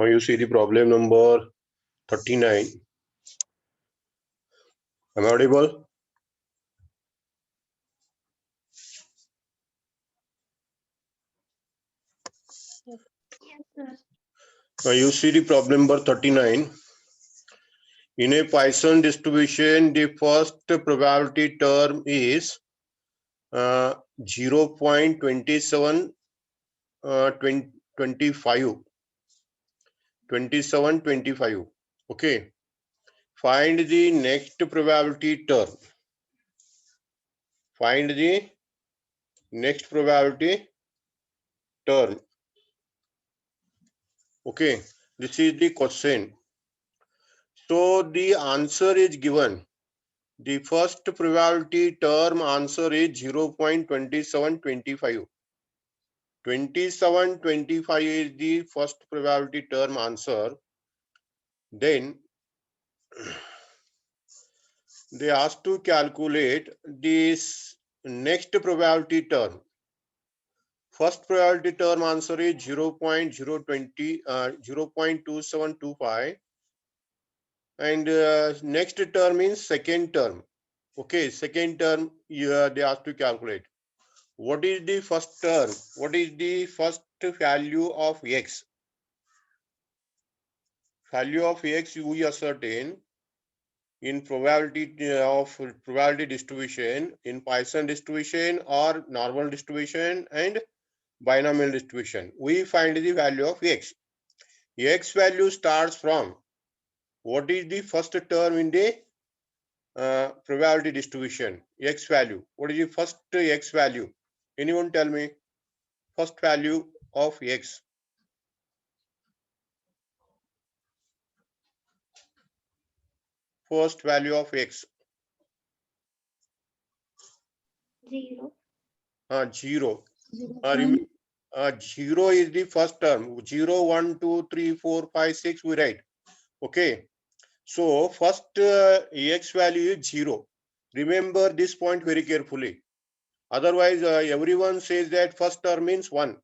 Now you see the problem number 39. Am I audible? Yes, sir. Now you see the problem number 39. In a Poisson distribution, the first probability term is 0.27 25. 2725. Okay. Find the next probability term. Find the next probability term. Okay. This is the question. So the answer is given. The first probability term answer is 0.2725. 2725 is the first probability term answer. Then they asked to calculate this next probability term. First probability term answer is 0.2725, and next term is second term. Okay, second term they asked to calculate. What is the first term? What is the first value of x? Value of x we ascertain in probability of probability distribution, in Poisson distribution or normal distribution and binomial distribution. We find the value of x. X value starts from what is the first term in the probability distribution? X value. What is the first x value? Anyone tell me? First value of x. First value of x. 0. 0. 0. 0 is the first term. 0, 1, 2, 3, 4, 5, 6 we write. Okay. So first x value is 0. Remember this point very carefully. Otherwise everyone says that first term means 1.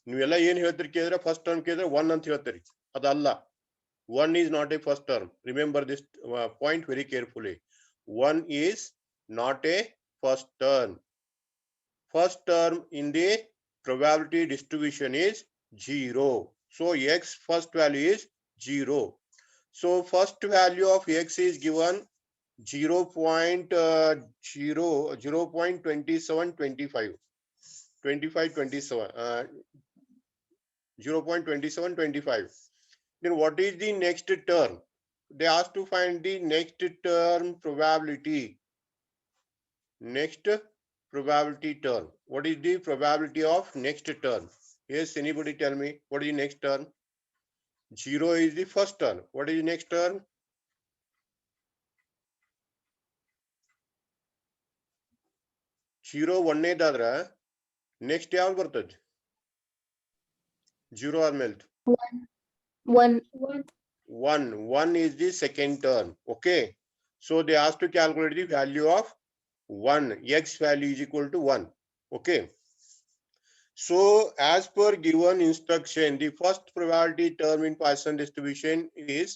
ನೀವೆಲ್ಲ ಏನು ಹೇಳ್ತೀರಿ ಕೇಳಿದ್ರೆ first term ಕೇಳಿದ್ರೆ 1 ಅಂತ ಹೇಳ್ತೀರಿ. ಅದಲ್ಲ. 1 is not a first term. Remember this point very carefully. 1 is not a first term. First term in the probability distribution is 0. So x first value is 0. So first value of x is given 0.2725. 0.2725. Then what is the next term? They asked to find the next term probability. Next probability term. What is the probability of next term? Yes, anybody tell me what is the next term? 0 is the first term. What is the next term? 0 ಒಂದನೇದಾದ್ರ next ಯಾವ್ದು ಬರ್ತದೆ? 0 ಆದ್ಮೇಲೆ 1 is the second term. Okay, so they asked to calculate the value of 1. X value is equal to 1. Okay, so as per given instruction, the first probability term in Poisson distribution is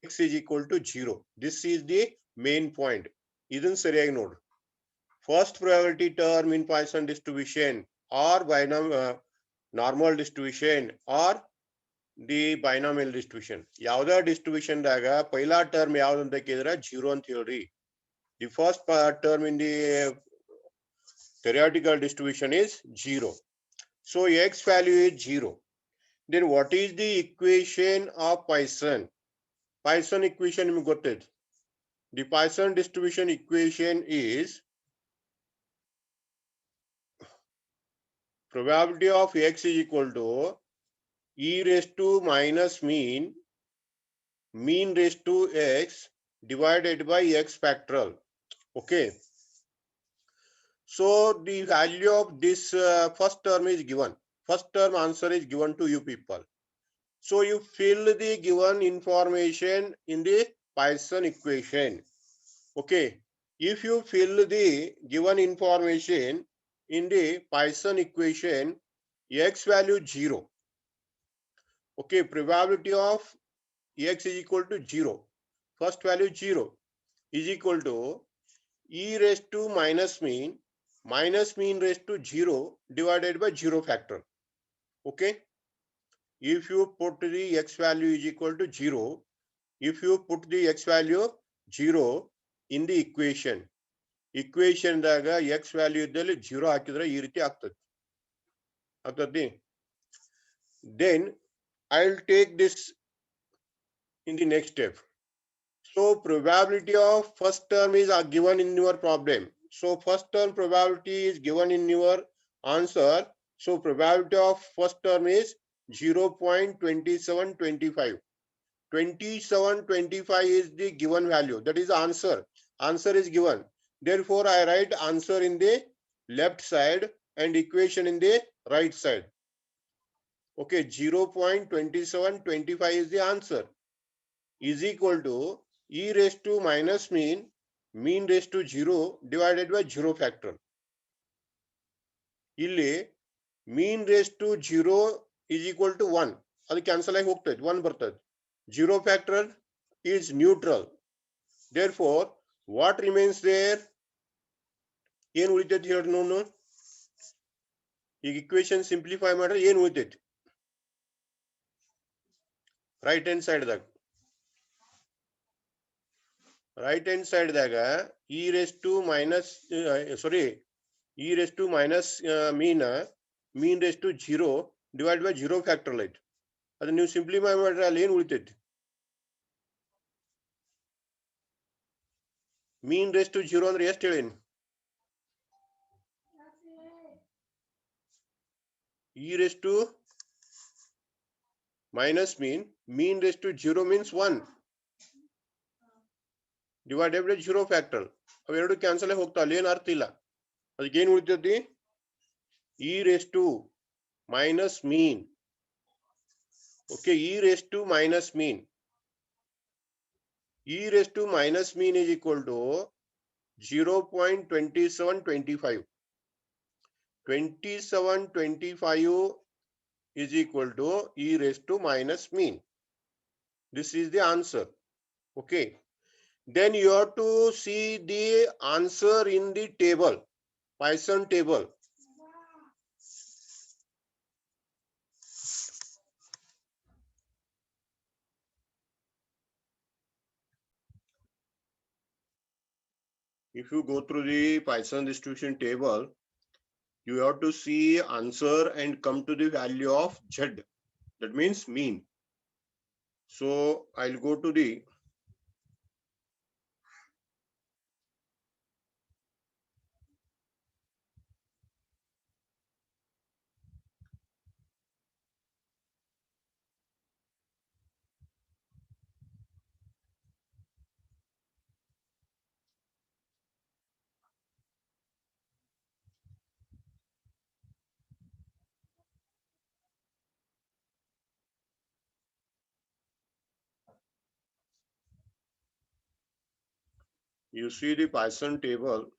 x is equal to 0. This is the main point. Idun sariyagi nodi. First probability term in Poisson distribution or normal distribution or the binomial distribution. ಯಾವ್ದ distribution ದಾಗ पहिला term ಯಾವ್ದು ಅಂತ ಕೇಳಿದ್ರೆ 0 ಅಂತ ಹೇಳ್ರಿ. The first term in the theoretical distribution is 0. So x value is 0. Then what is the equation of Poisson? Poisson equation ನಿಮಗೆ ಗೊತ್ತಿದೆ. The Poisson distribution equation is probability of x is equal to e raised to minus mean raised to x divided by x factorial. Okay, so the value of this first term is given. First term answer is given to you people. So you fill the given information in the Poisson equation. Okay, if you fill the given information in the Poisson equation, x value 0, Okay, probability of x is equal to 0. First value 0 is equal to e raised to minus mean raised to 0 divided by 0 factor. Okay. If you put the x value is equal to 0, if you put the x value 0 in the equation ದಾಗ x value ಇದ್ದಲ್ಲಿ 0 ಹಾಕಿದ್ರೆ ಈ ರೀತಿ ಆಗ್ತದೆ. Then I'll take this in the next step. So probability of first term is given in your problem. So first term probability is given in your answer. So probability of first term is 0.2725. 2725 is the given value. That is answer. Answer is given. Therefore, I write answer in the left side and equation in the right side. Okay, 0.2725 is the answer. Is equal to e raised to minus mean raised to 0 divided by 0 factor. ಇಲ್ಲಿ mean raised to 0 is equal to 1. ಅದು cancel ಆಗಿ ಹೋಗ್ತದೆ, 1 ಬರ್ತದೆ. 0 factor is neutral. Therefore, what remains there? ಏನು ಉಳಿತೈತಿ ಹೇಳಿ ನೋಡು. ಈಗ equation simplify ಮಾಡಿದ್ರೆ ಏನು ಉಳಿತೈತಿ? Right hand side ದಾಗ e raised to minus e raised to minus mean raised to 0 divided by 0 factorial ಐತಿ. ಅದು ನೀವು ಸಿಂಪ್ಲಿಫೈ ಮಾಡಿದ್ರೆ ಅಲ್ಲಿ ಏನು ಉಳಿತೈತಿ? mean raised to 0 ಅಂದ್ರೆ ಎಷ್ಟು ಹೇಳೀನಿ? e raised to minus mean raised to 0 means 1 divided by 0 factorial. ಅವೆರಡು ಕ್ಯಾನ್ಸಲ್ ಆಗಿ ಹೋಗ್ತಾ, ಅಲ್ಲಿ ಏನು ಅರ್ಥ ಇಲ್ಲ. ಅದಕ್ಕೆ ಏನು ಉಳಿತೈತಿ? e raised to minus mean. Okay, e raised to minus mean. E raised to minus mean is equal to 0.2725. 2725 is equal to e raised to minus mean. This is the answer. Okay. Then you have to see the answer in the table, Poisson table. If you go through the Poisson distribution table, you have to see answer and come to the value of Z. That means mean. So I'll go to the you see the Poisson table.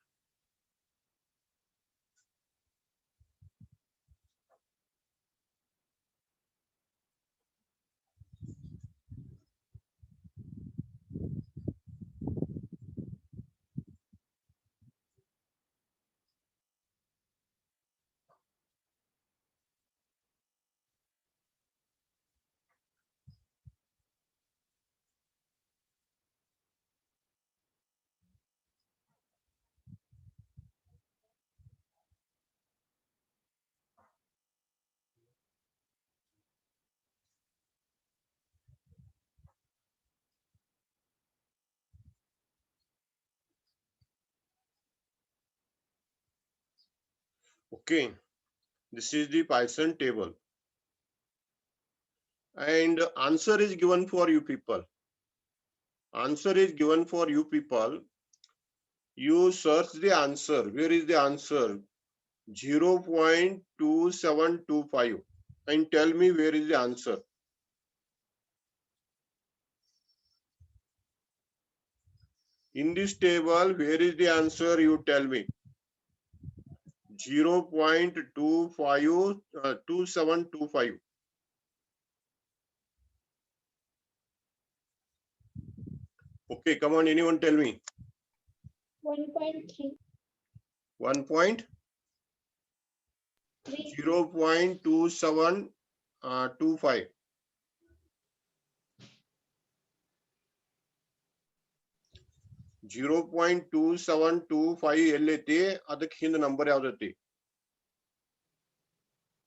Okay, this is the Poisson table. And answer is given for you people. Answer is given for you people. You search the answer. Where is the answer? 0.2725. And tell me where is the answer. In this table, where is the answer? You tell me. 0.2725. Okay, come on, anyone tell me. 1.3. 1.0.2725. 0.2725 ಎಲ್ಲೈತಿ ಅದಕ್ಕೆ ಹಿಂದ number ಯಾವ್ದೈತಿ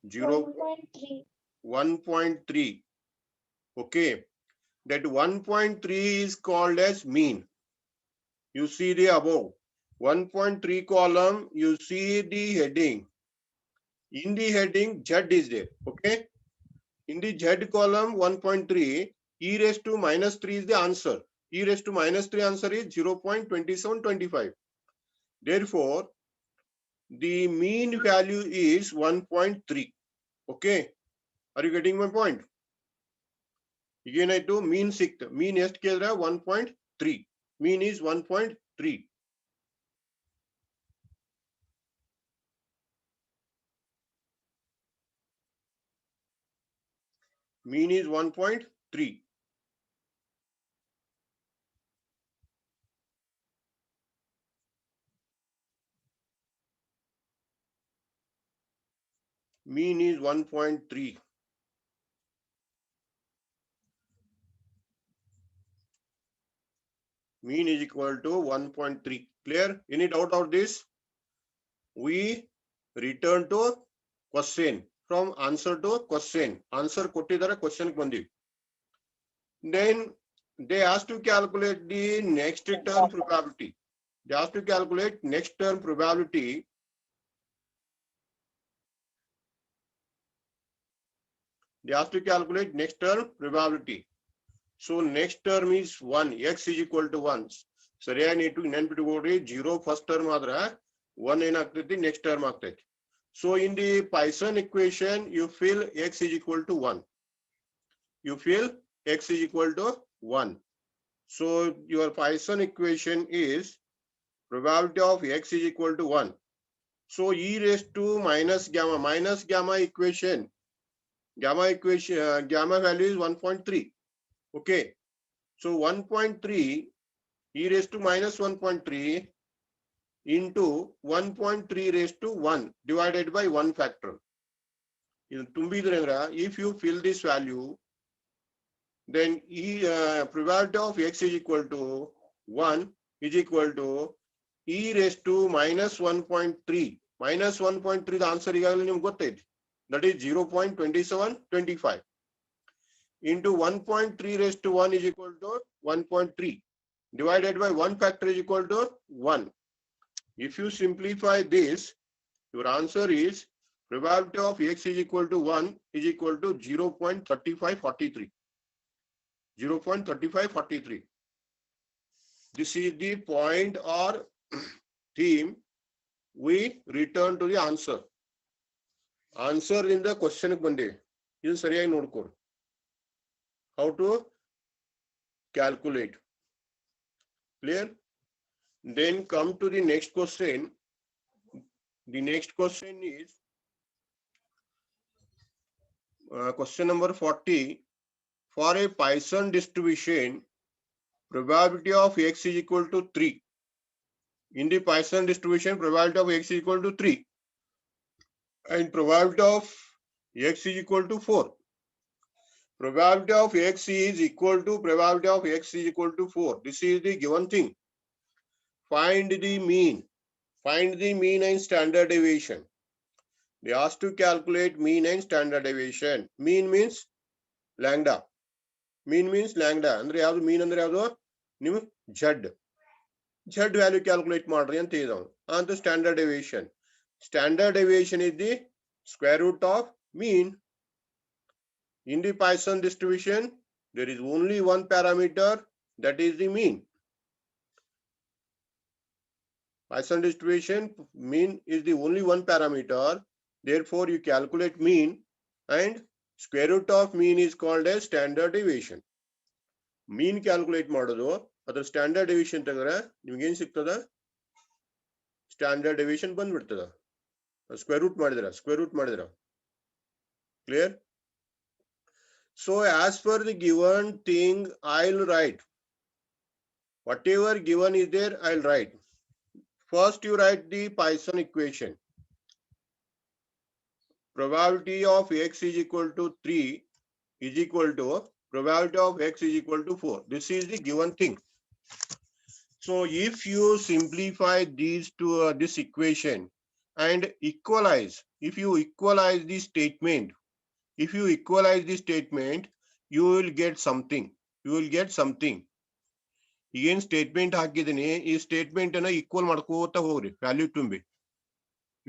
1.3. 1.3. Okay, that 1.3 is called as mean. You see the above 1.3 column, you see the heading. In the heading Z is there. Okay, in the Z column 1.3, e raised to minus 3 is the answer. E raised to minus 3 answer is 0.2725. Therefore, the mean value is 1.3. Okay, are you getting my point? ಏನಾಯ್ತು ಮೀನ್ ಸಿಕ್ತು ಮೀನ್ ಎಷ್ಟು ಕೇಳಿದ್ರೆ 1.3. mean is 1.3. mean is 1.3. mean is 1.3. mean is equal to 1.3. Clear? Any doubt of this? We return to question. From answer to question. Answer ಕೊಟ್ಟಿದ್ದಾರೆ question ಬಂದಿವಿ. Then they asked to calculate the next term probability. They asked to calculate next term probability. They asked to calculate next term probability. So next term is 1. X is equal to 1. ಸರಿಯಾಗಿ NEET ನೆನ್ಪಿಟ್ಕೊಡ್ರಿ 0 first term ಆದ್ರೆ 1 ಏನಾಗ್ತೈತಿ next term ಆಗ್ತೈತಿ. So in the Poisson equation, you feel x is equal to 1. You feel x is equal to 1. So your Poisson equation is probability of x is equal to 1. So e raised to minus gamma equation. Gamma value is 1.3. Okay. So 1.3 e raised to minus 1.3 into 1.3 raised to 1 divided by 1 factor. If you fill this value, then probability of x is equal to 1 is equal to e raised to minus 1.3. Minus 1.3 the answer is that is 0.2725 into 1.3 raised to 1 is equal to 1.3 divided by 1 factor is equal to 1. If you simplify this, your answer is probability of x is equal to 1 is equal to 0.3543. 0.3543. This is the point or theme. We return to the answer. Answer in the question bande. This is sariyagi nodko. How to calculate. Clear? Then come to the next question. The next question is question number 40. For a Poisson distribution, probability of x is equal to 3. In the Poisson distribution, probability of x is equal to 3. And probability of x is equal to 4. Probability of x is equal to probability of x is equal to 4. This is the given thing. Find the mean. Find the mean and standard deviation. They asked to calculate mean and standard deviation. Mean means lambda. Mean means lambda. Andre yavadu mean andre yavadu nimu z. Z value calculate ಮಾಡ್ರಿ ಅಂತ ಇದಾವೆ. And the standard deviation. Standard deviation is the square root of mean. In the Poisson distribution, there is only one parameter, that is the mean. Poisson distribution, mean is the only one parameter. Therefore, you calculate mean and square root of mean is called as standard deviation. Mean calculate ಮಾಡೋದು ಅದರ standard deviation ತೆಗೆದ್ರೆ ನಿಮಗೆ ಏನು ಸಿಗ್ತದೆ? Standard deviation ಬಂದ್ಬಿಡ್ತದೆ. Square root ಮಾಡಿದ್ರ. Clear? So as per the given thing, I'll write Whatever given is there, I'll write. First, you write the Poisson equation. Probability of x is equal to 3 is equal to probability of x is equal to 4. This is the given thing. So if you simplify these to this equation and equalize, if you equalize the statement, you will get something. You will get something. Again, statement ಹಾಕಿದೀನಿ ಈ statement ಅನ್ನ equal ಮಾಡ್ಕೋತಾ ಹೋಗ್ರಿ value ತುಂಬಿ.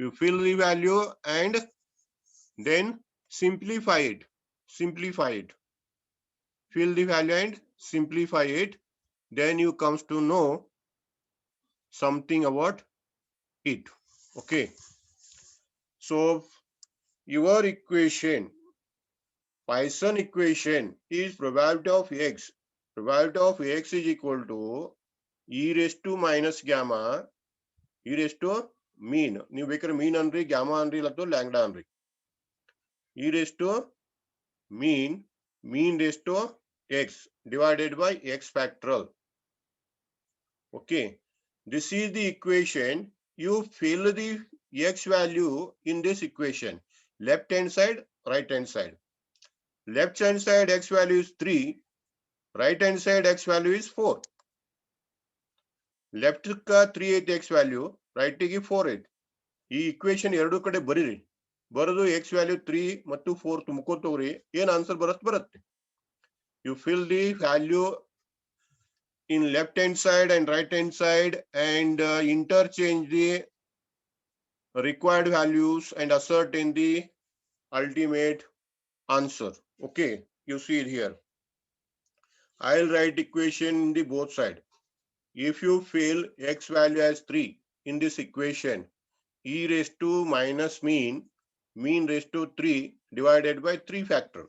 You fill the value and then simplify it. Fill the value and simplify it. Then you comes to know something about it. Okay. So your equation, Poisson equation, is probability of x. Probability of x is equal to e raised to minus gamma, e raised to mean. ನೀವು ಬೇಕಾದ್ರೆ mean ಅನ್ರಿ, gamma ಅನ್ರಿ, ಅಥವಾ lambda ಅನ್ರಿ. E raised to mean raised to x divided by x factorial. Okay. This is the equation. You fill the x value in this equation. Left hand side, right hand side. Left hand side x value is 3. Right hand side x value is 4. Left ka 3 8 x value, right ಗೆ 4 8. ಈ equation ಎರಡು ಕಡೆ ಬರೀರಿ. ಬರೆದು x value 3 ಮತ್ತು 4 ತುಂಬಿಕೋತವ್ರಿ. ಏನ್ answer ಬರುತ್ತೆ. You fill the value in left hand side and right hand side and interchange the required values and assert in the ultimate answer. Okay, you see it here. I'll write equation in the both side. If you fill x value as 3 in this equation, e raised to minus mean raised to 3 divided by 3 factor.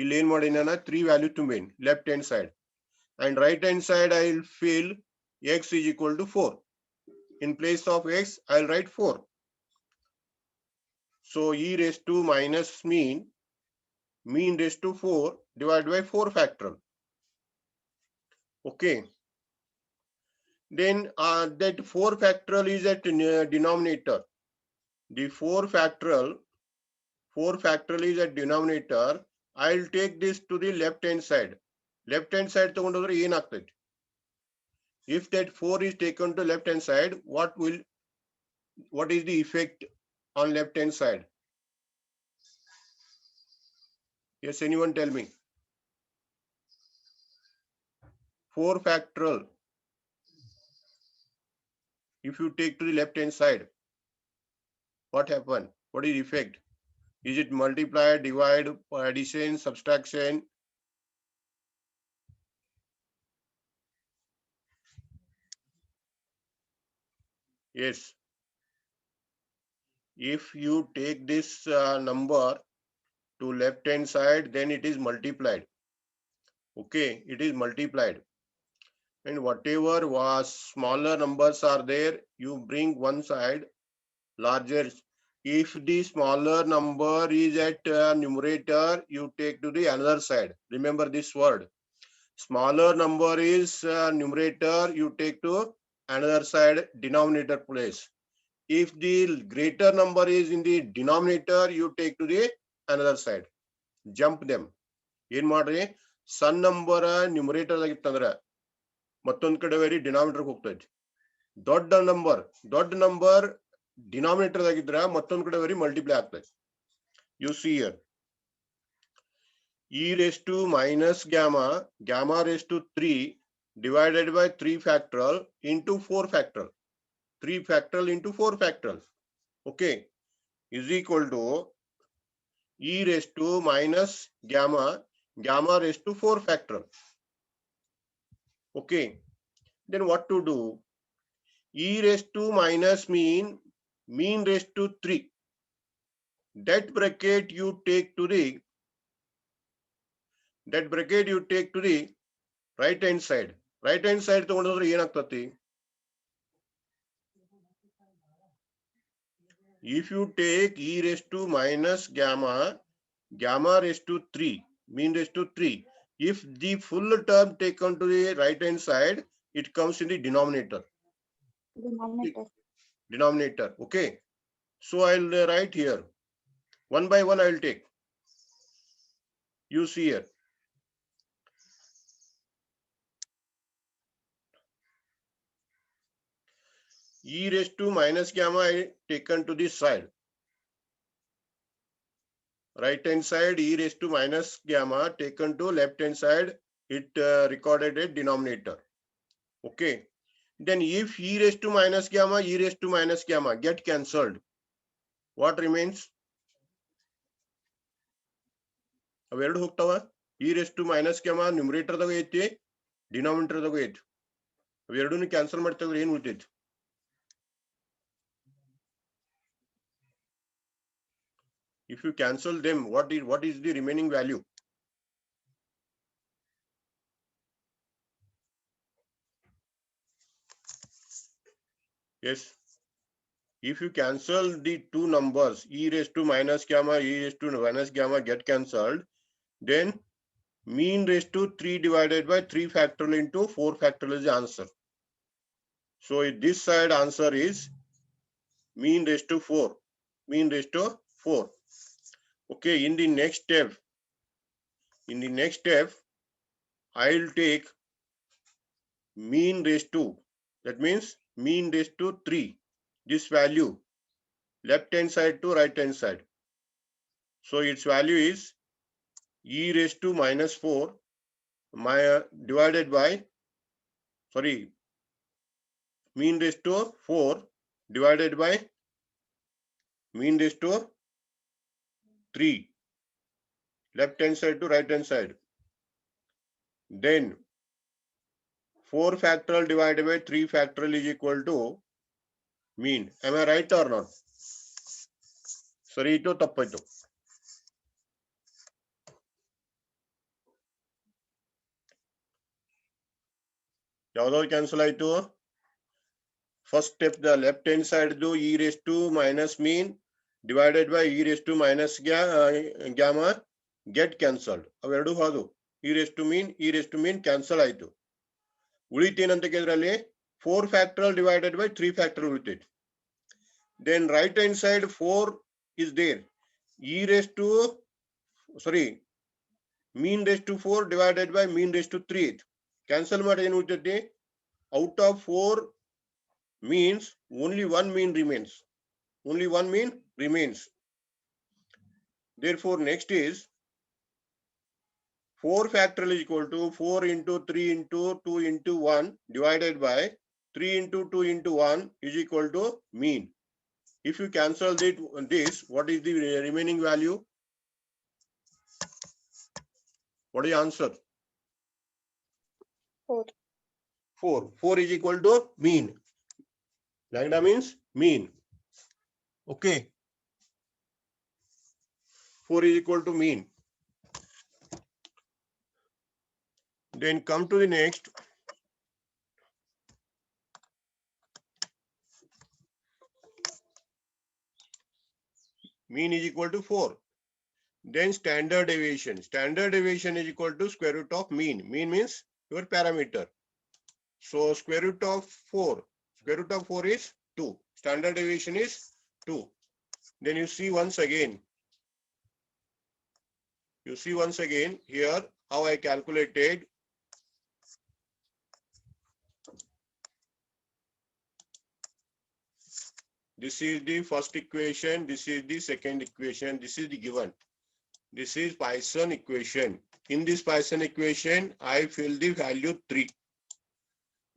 ಇಲ್ಲಿ ಏನ್ ಮಾಡಿನ 3 value ತುಂಬೇನ್ left hand side. And right hand side I'll fill x is equal to 4. In place of x, I'll write 4. So e raised to minus mean raised to 4 divided by 4 factorial. Okay. Then that 4 factorial is at denominator. The 4 factorial is at denominator. I'll take this to the left hand side. Left hand side ತಗೊಂಡ್ರೆ ಏನಾಗ್ತೈತಿ? If that 4 is taken to left hand side, what is the effect on left hand side? Yes, anyone tell me? 4 factorial. If you take to the left hand side, what happen? What is the effect? Is it multiply, divide, addition, subtraction? Yes. If you take this number to left hand side, then it is multiplied. Okay, it is multiplied. And whatever was smaller numbers are there, you bring one side larger. If the smaller number is at numerator, you take to the another side. Remember this word. Smaller number is numerator, you take to another side, denominator place. If the greater number is in the denominator, you take to the another side. Jump them. ಏನ್ ಮಾಡ್ರಿ, ಸಣ್ಣ number numerator ಆಗಿತ್ತಂದ್ರ ಮತ್ತೊಂದ್ ಕಡೆ ಬೇರೆ denominator ಹೋಗ್ತೈತಿ. ದೊಡ್ಡ number denominator ಆಗಿದ್ರ ಮತ್ತೊಂದ್ ಕಡೆ ಬೇರೆ ಮಲ್ಟಿಪ್ಲೈ ಆಗ್ತೈತಿ. You see here. E raised to minus gamma raised to 3 divided by 3 factorial into 4 factorial. 3 factorial into 4 factorial. Okay, is equal to e raised to minus gamma raised to 4 factorial. Okay, then what to do? E raised to minus mean raised to 3. That bracket you take to the right hand side. Right hand side ತಗೊಂಡ್ರೆ ಏನಾಗ್ತತಿ? If you take e raised to minus gamma raised to 3, mean raised to 3, If the full term taken to the right hand side, it comes in the denominator. Denominator. Okay. So I'll write here. One by one I'll take. You see here. E raised to minus gamma I taken to this side. Right hand side e raised to minus gamma taken to left hand side, it recorded a denominator. Okay. Then if e raised to minus gamma get cancelled, what remains? ಅವೆರಡು ಹೋಗ್ತಾವ. e raised to minus gamma numerator ದಾಗ ಐತಿ, denominator ದಾಗ ಐತಿ. ಅವೆರಡನ್ನು cancel ಮಾಡ್ತಿದ್ರೆ ಏನು ಉಳಿತೈತಿ? If you cancel them, what is the remaining value? Yes. If you cancel the two numbers, e raised to minus gamma, e raised to minus gamma get cancelled, then mean raised to 3 divided by 3 factorial into 4 factorial is the answer. So this side answer is mean raised to 4. Mean raised to 4. Okay, in the next step, I'll take mean raised to, that means mean raised to 3. This value, left hand side to right hand side. So its value is e raised to minus 4 divided by, mean raised to 4 divided by mean raised to 3, left hand side to right hand side. Then 4 factorial divided by 3 factorial is equal to mean. Am I right or not? Sorry, ito tappaito. ಯಾವ್ದಾದ್ರು cancel ಆಯ್ತು. First step, the left hand side do e raised to minus mean divided by e raised to minus gamma get cancelled. ಅವೆರಡು ಹೌದು. e raised to mean cancel ಆಯ್ತು. ಉಳಿತೇನಂತ ಕೇಳಿದ್ರಲ್ಲಿ 4 factorial divided by 3 factorial ಉಳಿತೈತಿ. Then right hand side 4 is there. Mean raised to 4 divided by mean raised to 3. Cancel ಮಾಡಿ ಏನು ಉಳಿತೈತಿ? Out of 4 means only one mean remains. Only one mean remains. Therefore, next is 4 factorial is equal to 4 into 3 into 2 into 1 divided by 3 into 2 into 1 is equal to mean. If you cancel this, what is the remaining value? What is the answer? 4. 4. 4 is equal to mean. Lambda means mean. Okay. 4 is equal to mean. Then come to the next. Mean is equal to 4. Then standard deviation. Standard deviation is equal to square root of mean. Mean means your parameter. So square root of 4. Square root of 4 is 2. Standard deviation is 2. Then you see once again. Here how I calculated. This is the first equation. This is the second equation. This is the given. This is Poisson equation. In this Poisson equation, I fill the value 3.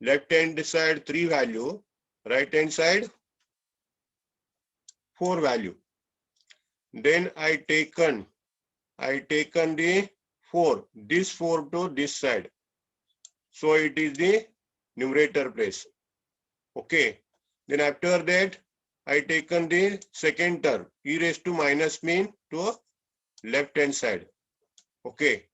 Left hand side 3 value, right hand side 4 value. Then I taken the 4, this 4 to this side. So it is the numerator place. Okay. Then after that, I taken the second term, e raised to minus mean to left hand side. Okay.